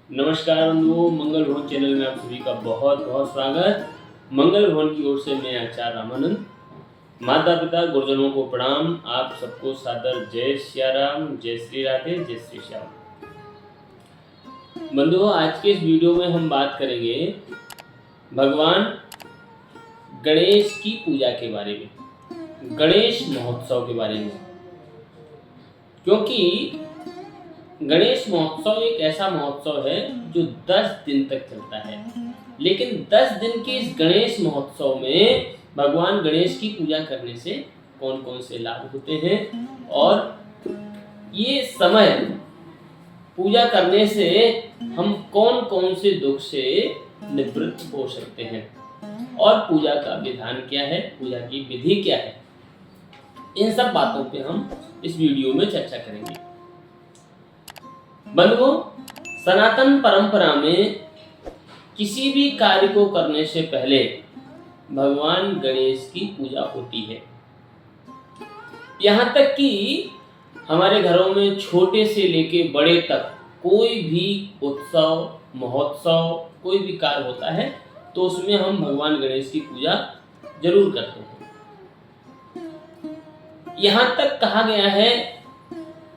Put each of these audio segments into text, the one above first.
नमस्कार बंधुओं, मंगल भवन चैनल में आप सभी का बहुत बहुत स्वागत। मंगल भवन की ओर से मैं आचार्य रामानंद, माता पिता गुरुजनों को प्रणाम। आप सबको सादर जय सिया राम, जय श्री राधे, जय श्री श्याम। बंधुओं, आज के इस वीडियो में हम बात करेंगे भगवान गणेश की पूजा के बारे में, गणेश महोत्सव के बारे में। क्योंकि गणेश महोत्सव एक ऐसा महोत्सव है जो 10 दिन तक चलता है, लेकिन 10 दिन के इस गणेश महोत्सव में भगवान गणेश की पूजा करने से कौन कौन से लाभ होते हैं और ये समय पूजा करने से हम कौन कौन से दुख से निवृत्त हो सकते हैं और पूजा का विधान क्या है, पूजा की विधि क्या है, इन सब बातों पे हम इस वीडियो में चर्चा करेंगे। बंधुओं, सनातन परंपरा में किसी भी कार्य को करने से पहले भगवान गणेश की पूजा होती है। यहाँ तक कि हमारे घरों में छोटे से लेके बड़े तक कोई भी उत्सव, महोत्सव, कोई भी कार्य होता है तो उसमें हम भगवान गणेश की पूजा जरूर करते हैं। यहाँ तक कहा गया है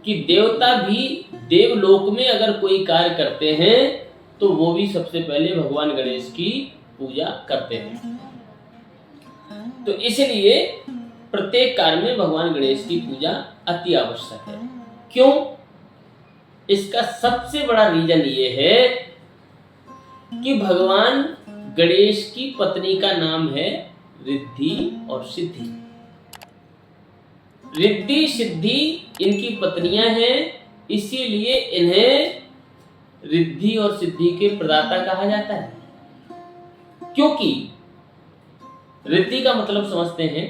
कि देवता भी देवलोक में अगर कोई कार्य करते हैं तो वो भी सबसे पहले भगवान गणेश की पूजा करते हैं। तो इसलिए प्रत्येक कार्य में भगवान गणेश की पूजा अति आवश्यक है। क्यों? इसका सबसे बड़ा रीजन ये है कि भगवान गणेश की पत्नी का नाम है रिद्धि और सिद्धि। रिद्धि सिद्धि इनकी पत्नियां हैं, इसीलिए इन्हें रिद्धि और सिद्धि के प्रदाता कहा जाता है। क्योंकि रिद्धि का मतलब समझते हैं,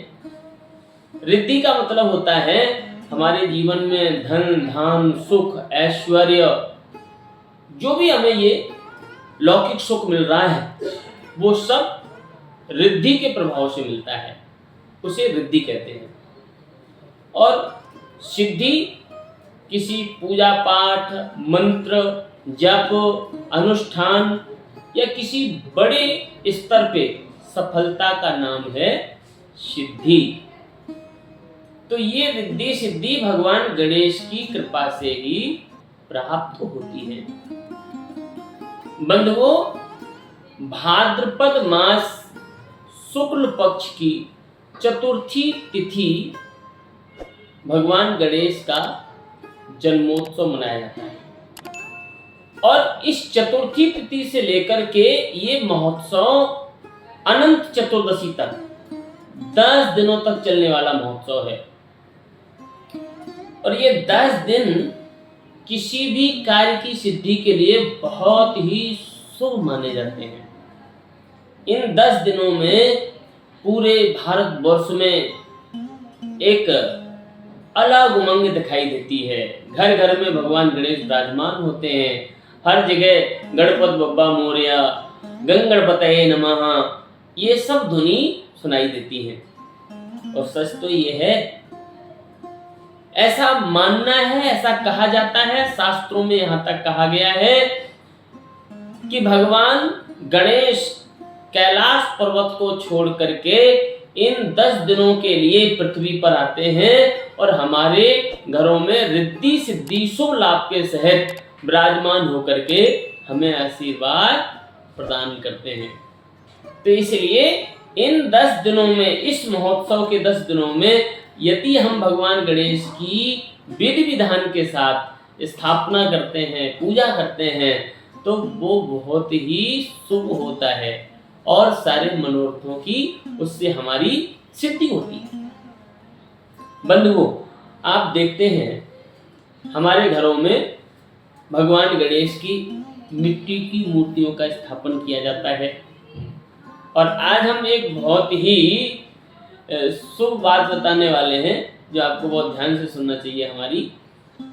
रिद्धि का मतलब होता है हमारे जीवन में धन धाम सुख ऐश्वर्य, जो भी हमें ये लौकिक सुख मिल रहा है वो सब रिद्धि के प्रभाव से मिलता है, उसे रिद्धि कहते हैं। और सिद्धि किसी पूजा पाठ, मंत्र, जप, अनुष्ठान या किसी बड़े स्तर पे सफलता का नाम है सिद्धि। तो ये रिद्धि सिद्धि भगवान गणेश की कृपा से ही प्राप्त होती है। बंधुओं, भाद्रपद मास शुक्ल पक्ष की चतुर्थी तिथि भगवान गणेश का जन्मोत्सव मनाया जाता है और इस चतुर्थी तिथि से लेकर के ये महोत्सव अनंत चतुर्दशी तक 10 दिनों तक चलने वाला महोत्सव है। और ये 10 दिन किसी भी कार्य की सिद्धि के लिए बहुत ही शुभ माने जाते हैं। इन 10 दिनों में पूरे भारतवर्ष में एक अलग उमंग दिखाई देती है। घर घर में भगवान गणेश विराजमान होते हैं। हर जगह गणपत बप्पा मोरया, गंगणपतये नमः, ये सब ध्वनि सुनाई देती है। और सच तो ये है, ऐसा मानना है, ऐसा कहा जाता है, शास्त्रों में यहाँ तक कहा गया है कि भगवान गणेश कैलाश पर्वत को छोड़ करके इन 10 दिनों के लिए पृथ्वी पर आते हैं और हमारे घरों में रिद्धि सिद्धि शुभ लाभ के सहित विराजमान होकर के हमें आशीर्वाद प्रदान करते हैं। तो इसलिए इन 10 दिनों में, इस महोत्सव के 10 दिनों में यदि हम भगवान गणेश की विधि विधान के साथ स्थापना करते हैं, पूजा करते हैं तो वो बहुत ही शुभ होता है और सारे मनोरथों की उससे हमारी सिद्धि होती है। बंधुओं, आप देखते हैं हमारे घरों में भगवान गणेश की मिट्टी की मूर्तियों का स्थापन किया जाता है। और आज हम एक बहुत ही शुभ बात बताने वाले हैं जो आपको बहुत ध्यान से सुनना चाहिए हमारी।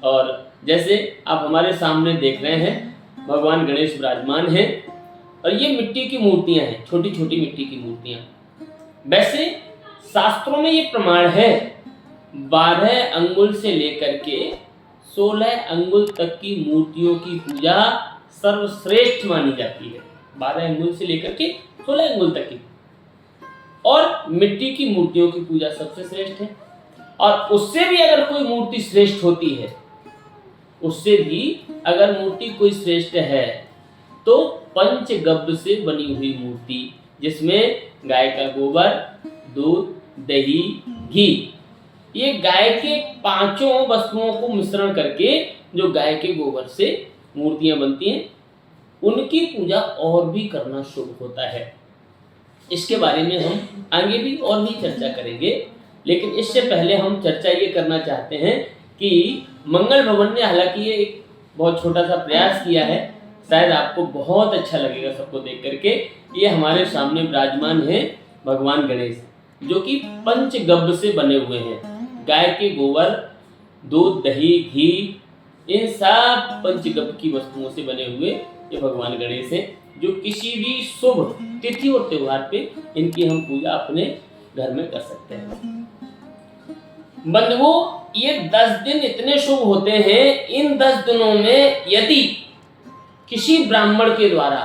और जैसे आप हमारे सामने देख रहे हैं, भगवान गणेश विराजमान हैं और ये मिट्टी की मूर्तियां हैं, छोटी छोटी मिट्टी की मूर्तियां। वैसे शास्त्रों में ये प्रमाण है 12 अंगुल से लेकर के 16 अंगुल तक की मूर्तियों की पूजा सर्वश्रेष्ठ मानी जाती है, 12 अंगुल से लेकर के 16 अंगुल तक की। और मिट्टी की मूर्तियों की पूजा सबसे श्रेष्ठ है। और उससे भी अगर कोई मूर्ति श्रेष्ठ होती है, उससे भी अगर मूर्ति कोई श्रेष्ठ है तो पंचगव्य से बनी हुई मूर्ति, जिसमें गाय का गोबर, दूध, दही, घी, ये गाय के 5 वस्तुओं को मिश्रण करके जो गाय के गोबर से मूर्तियां बनती हैं, उनकी पूजा और भी करना शुभ होता है। इसके बारे में हम आगे भी और भी चर्चा करेंगे, लेकिन इससे पहले हम चर्चा ये करना चाहते हैं कि मंगल भवन ने, हालांकि ये एक बहुत छोटा सा प्रयास किया है, शायद आपको बहुत अच्छा लगेगा सबको देख करके। ये हमारे सामने विराजमान है भगवान गणेश, जो कि पंचगव्य से बने हुए हैं। गाय के गोबर, दूध, दही, घी, इन सब पंचगव्य की वस्तुओं से बने हुए ये भगवान गणेश हैं, जो किसी भी शुभ तिथि और त्योहार पे इनकी हम पूजा अपने घर में कर सकते हैं। बंधुओं, ये 10 दिन इतने शुभ होते हैं। इन 10 दिनों में यदि किसी ब्राह्मण के द्वारा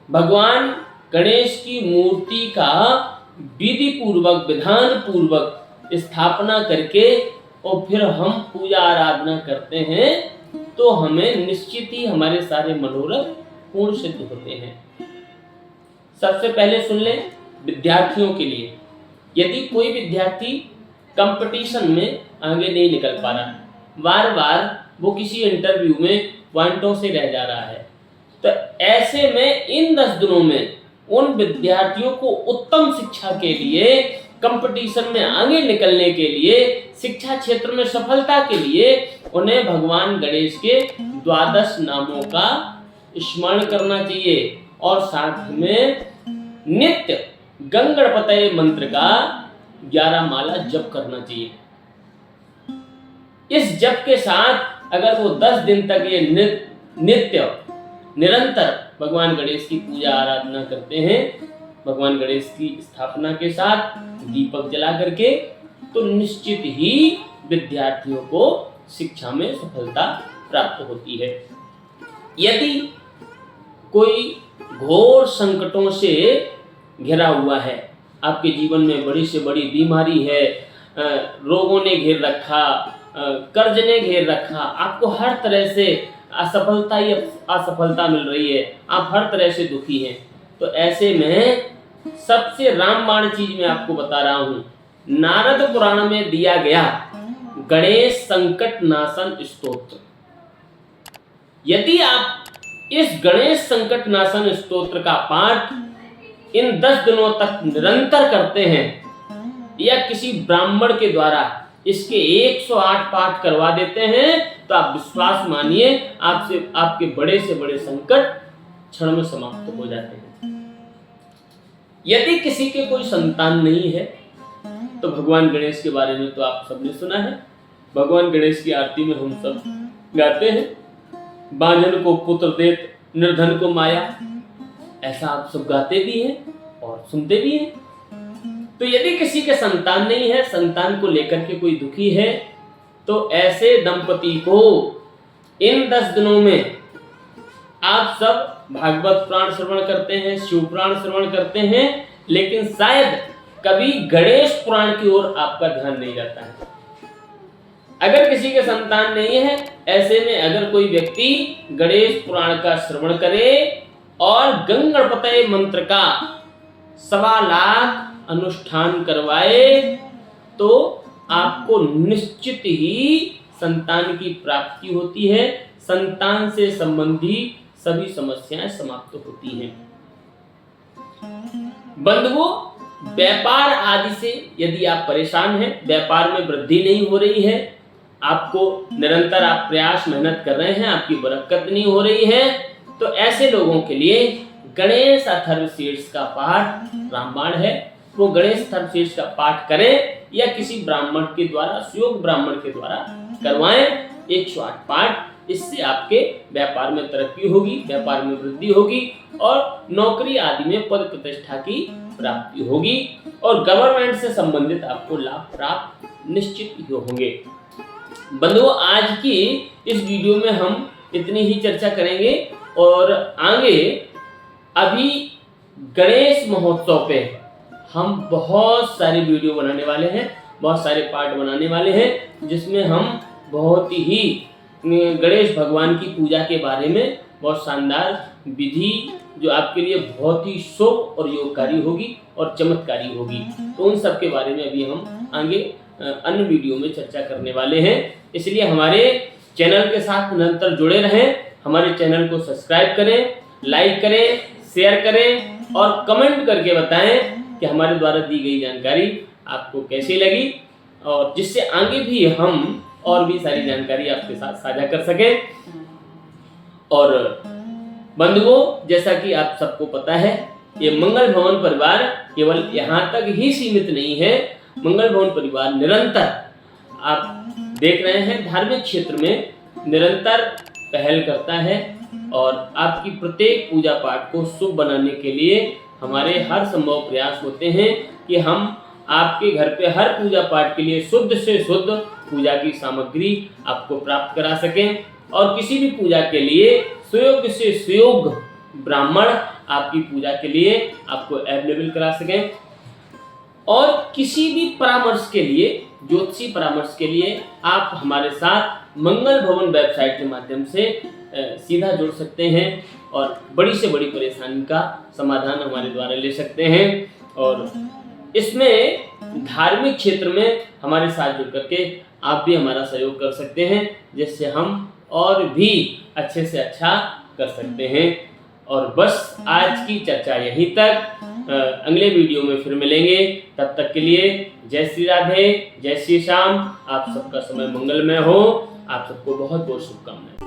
भगवान गणेश की मूर्ति का विधि पूर्वक, विधान पूर्वक स्थापना करके और फिर हम पूजा आराधना करते हैं, तो हमें निश्चित ही हमारे सारे मनोरथ पूर्ण सिद्ध होते हैं। सबसे पहले सुन लें, विद्यार्थियों के लिए, यदि कोई विद्यार्थी कंपटीशन में आगे नहीं निकल पा रहा, बार बार वो किसी इंटरव्यू में पॉइंटों से रह जा रहा है, तो ऐसे में इन 10 दिनों में उन विद्यार्थियों को उत्तम शिक्षा के लिए, कंपटीशन में आगे निकलने के लिए, शिक्षा क्षेत्र में सफलता के लिए उन्हें भगवान गणेश के 12 नामों का स्मरण करना चाहिए और साथ में नित्य गंगणपतये मंत्र का 11 माला जप करना चाहिए। इस जप के साथ अगर वो 10 दिन तक ये नित्य निरंतर भगवान गणेश की पूजा आराधना करते हैं, भगवान गणेश की स्थापना के साथ दीपक जला करके, तो निश्चित ही विद्यार्थियों को शिक्षा में सफलता प्राप्त होती है। यदि कोई घोर संकटों से घिरा हुआ है, आपके जीवन में बड़ी से बड़ी बीमारी है, रोगों ने घेर रखा, कर्ज ने घेर रखा, आपको हर तरह से असफलता ही असफलता मिल रही है, आप हर तरह से दुखी हैं, तो ऐसे में सबसे रामबाण चीज मैं आपको बता रहा हूं, नारद पुराण में दिया गया गणेश संकट नाशन स्तोत्र। यदि आप इस गणेश संकट नाशन स्तोत्र का पाठ इन 10 दिनों तक निरंतर करते हैं, या किसी ब्राह्मण के द्वारा इसके 108 पाठ करवा देते हैं, तो आप विश्वास मानिए आपसे आपके बड़े से बड़े संकट क्षण में समाप्त हो जाते हैं। यदि किसी के कोई संतान नहीं है, तो भगवान गणेश के बारे में तो आप सबने सुना है। भगवान गणेश की आरती में हम सब गाते हैं, बांझन को पुत्र देत, निर्धन को माया, ऐसा आप सब गाते भी हैं और सुनते भी हैं। तो यदि किसी के संतान नहीं है, संतान को लेकर के कोई दुखी है, तो ऐसे दंपति को इन 10 दिनों में आप सब भागवत पुराण श्रवण करते हैं, शिव पुराण श्रवण करते हैं, लेकिन शायद कभी गणेश पुराण की ओर आपका ध्यान नहीं जाता है। अगर किसी के संतान नहीं है, ऐसे में अगर कोई व्यक्ति गणेश पुराण का श्रवण करे और गंगणपतये मंत्र का 1.25 लाख अनुष्ठान करवाए, तो आपको निश्चित ही संतान की प्राप्ति होती है, संतान से संबंधी सभी समस्याएं समाप्त होती हैं। बंधुओं, व्यापार आदि से यदि आप परेशान हैं, व्यापार में वृद्धि नहीं हो रही है, आपको निरंतर आप प्रयास मेहनत कर रहे हैं, आपकी बरकत नहीं हो रही है, तो ऐसे लोगों के लिए गणेश अथर्वशीर्ष का पाठ रामबाण है। वो गणेश अथर्वशीर्ष का पाठ करें या किसी ब्राह्मण के द्वारा, सुयोग्य ब्राह्मण के द्वारा करवाएं 108 पाठ। इससे आपके व्यापार में तरक्की होगी, व्यापार में वृद्धि होगी और नौकरी आदि में पद प्रतिष्ठा की प्राप्ति होगी और गवर्नमेंट से संबंधित आपको लाभ प्राप्त निश्चित ही होंगे। बंधुओं, आज की इस वीडियो में हम इतनी ही चर्चा करेंगे और आगे अभी गणेश महोत्सव पे हम बहुत सारी वीडियो बनाने वाले हैं, बहुत सारे पार्ट बनाने वाले हैं, जिसमें हम बहुत ही गणेश भगवान की पूजा के बारे में बहुत शानदार विधि जो आपके लिए बहुत ही शुभ और योगकारी होगी और चमत्कारी होगी। तो उन सब के बारे में अभी हम आगे अन्य वीडियो में चर्चा करने वाले हैं। इसलिए हमारे चैनल के साथ निरंतर जुड़े रहें, हमारे चैनल को सब्सक्राइब करें, लाइक करें, शेयर करें और कमेंट करके बताएं कि हमारे द्वारा दी गई जानकारी आपको कैसी लगी, और जिससे आगे भी हम और भी सारी जानकारी आपके साथ साझा कर सकें। और बंधुओं, जैसा कि आप सबको पता है, ये मंगल भवन परिवार केवल यहाँ तक ही सीमित नहीं है। मंगल भवन परिवार निरंतर, आप देख रहे हैं, धार्मिक क्षेत्र में निरंतर पहल करता है और आपकी प्रत्येक पूजा पाठ को शुभ बनाने के लिए हमारे हर संभव प्रयास होते हैं कि हम आपके घर पे हर पूजा पाठ के लिए शुद्ध से शुद्ध पूजा की सामग्री आपको प्राप्त करा सकें, और किसी भी पूजा के लिए सुयोग्य से सुयोग्य ब्राह्मण आपकी पूजा के लिए आपको अवेलेबल करा सकें। और किसी भी परामर्श के लिए, ज्योतिषी परामर्श के लिए आप हमारे साथ मंगल भवन वेबसाइट के माध्यम से सीधा जुड़ सकते हैं और बड़ी से बड़ी परेशानी का समाधान हमारे द्वारा ले सकते हैं। और इसमें धार्मिक क्षेत्र में हमारे साथ जुड़ करके आप भी हमारा सहयोग कर सकते हैं, जिससे हम और भी अच्छे से अच्छा कर सकते हैं। और बस आज की चर्चा यहीं तक, अगले वीडियो में फिर मिलेंगे। तब तक के लिए जय श्री राधे, जय श्री श्याम। आप सबका समय मंगलमय हो। आप सबको बहुत बहुत शुभकामनाएं।